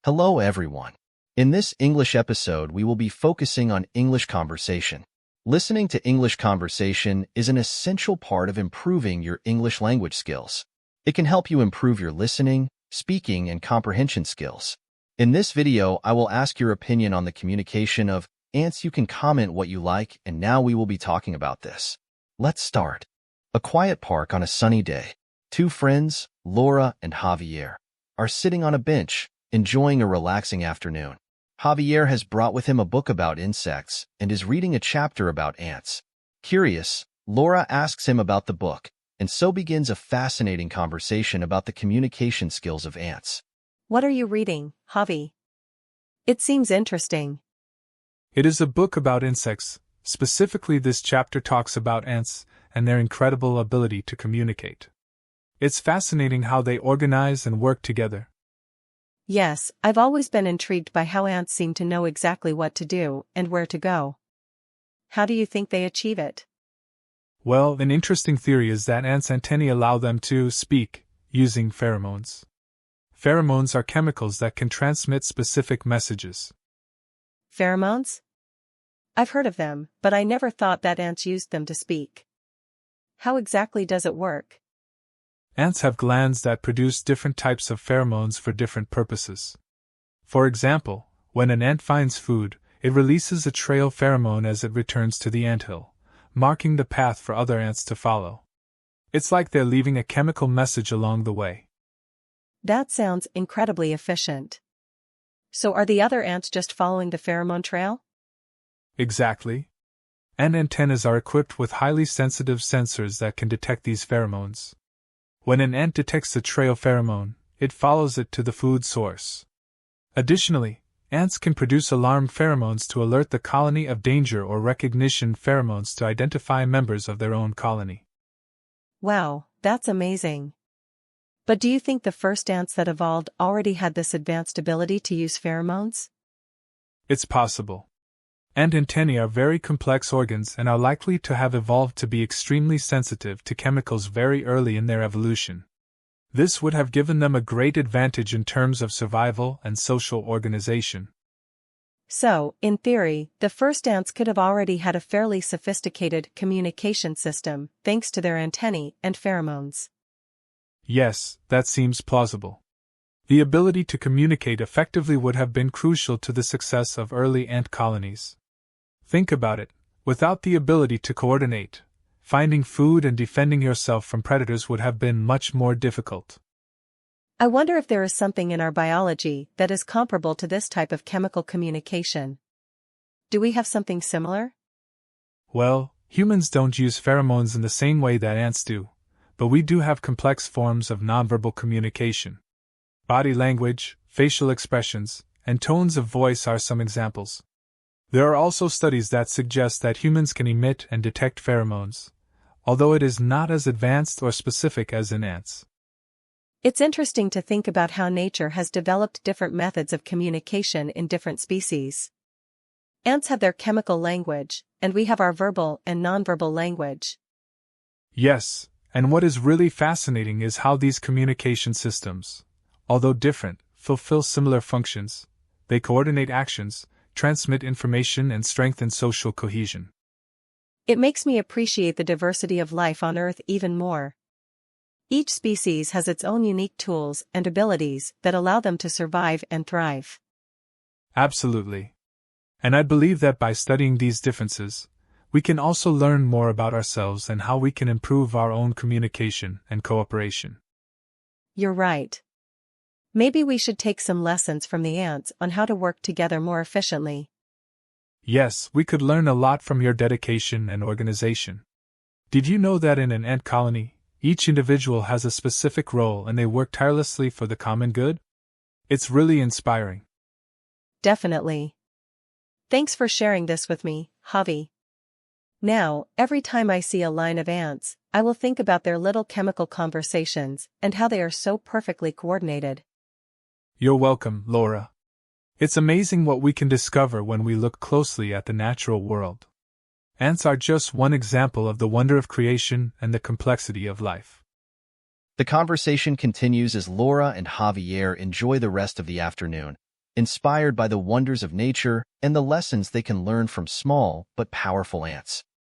Hello everyone. In this English episode, we will be focusing on English conversation. Listening to English conversation is an essential part of improving your English language skills. It can help you improve your listening, speaking, and comprehension skills. In this video, I will ask your opinion on the communication of ants. You can comment what you like, and now we will be talking about this. Let's start. A quiet park on a sunny day. Two friends, Laura and Javier, are sitting on a bench, enjoying a relaxing afternoon. Javier has brought with him a book about insects and is reading a chapter about ants. Curious, Laura asks him about the book, and so begins a fascinating conversation about the communication skills of ants. What are you reading, Javi? It seems interesting. It is a book about insects. Specifically, this chapter talks about ants and their incredible ability to communicate. It's fascinating how they organize and work together. Yes, I've always been intrigued by how ants seem to know exactly what to do and where to go. How do you think they achieve it? Well, an interesting theory is that ants' antennae allow them to speak using pheromones. Pheromones are chemicals that can transmit specific messages. Pheromones? I've heard of them, but I never thought that ants used them to speak. How exactly does it work? Ants have glands that produce different types of pheromones for different purposes. For example, when an ant finds food, it releases a trail pheromone as it returns to the anthill, marking the path for other ants to follow. It's like they're leaving a chemical message along the way. That sounds incredibly efficient. So are the other ants just following the pheromone trail? Exactly. Ant antennas are equipped with highly sensitive sensors that can detect these pheromones. When an ant detects a trail pheromone, it follows it to the food source. Additionally, ants can produce alarm pheromones to alert the colony of danger or recognition pheromones to identify members of their own colony. Wow, that's amazing. But do you think the first ants that evolved already had this advanced ability to use pheromones? It's possible. Ant antennae are very complex organs and are likely to have evolved to be extremely sensitive to chemicals very early in their evolution. This would have given them a great advantage in terms of survival and social organization. So, in theory, the first ants could have already had a fairly sophisticated communication system thanks to their antennae and pheromones. Yes, that seems plausible. The ability to communicate effectively would have been crucial to the success of early ant colonies. Think about it. Without the ability to coordinate, finding food and defending yourself from predators would have been much more difficult. I wonder if there is something in our biology that is comparable to this type of chemical communication. Do we have something similar? Well, humans don't use pheromones in the same way that ants do, but we do have complex forms of nonverbal communication. Body language, facial expressions, and tones of voice are some examples. There are also studies that suggest that humans can emit and detect pheromones, although it is not as advanced or specific as in ants. It's interesting to think about how nature has developed different methods of communication in different species. Ants have their chemical language, and we have our verbal and nonverbal language. Yes, and what is really fascinating is how these communication systems, although different, fulfill similar functions. They coordinate actions, transmit information, and strengthen social cohesion. It makes me appreciate the diversity of life on Earth even more. Each species has its own unique tools and abilities that allow them to survive and thrive. Absolutely. And I believe that by studying these differences, we can also learn more about ourselves and how we can improve our own communication and cooperation. You're right. Maybe we should take some lessons from the ants on how to work together more efficiently. Yes, we could learn a lot from your dedication and organization. Did you know that in an ant colony, each individual has a specific role and they work tirelessly for the common good? It's really inspiring. Definitely. Thanks for sharing this with me, Javi. Now, every time I see a line of ants, I will think about their little chemical conversations and how they are so perfectly coordinated. You're welcome, Laura. It's amazing what we can discover when we look closely at the natural world. Ants are just one example of the wonder of creation and the complexity of life. The conversation continues as Laura and Javier enjoy the rest of the afternoon, inspired by the wonders of nature and the lessons they can learn from small but powerful ants.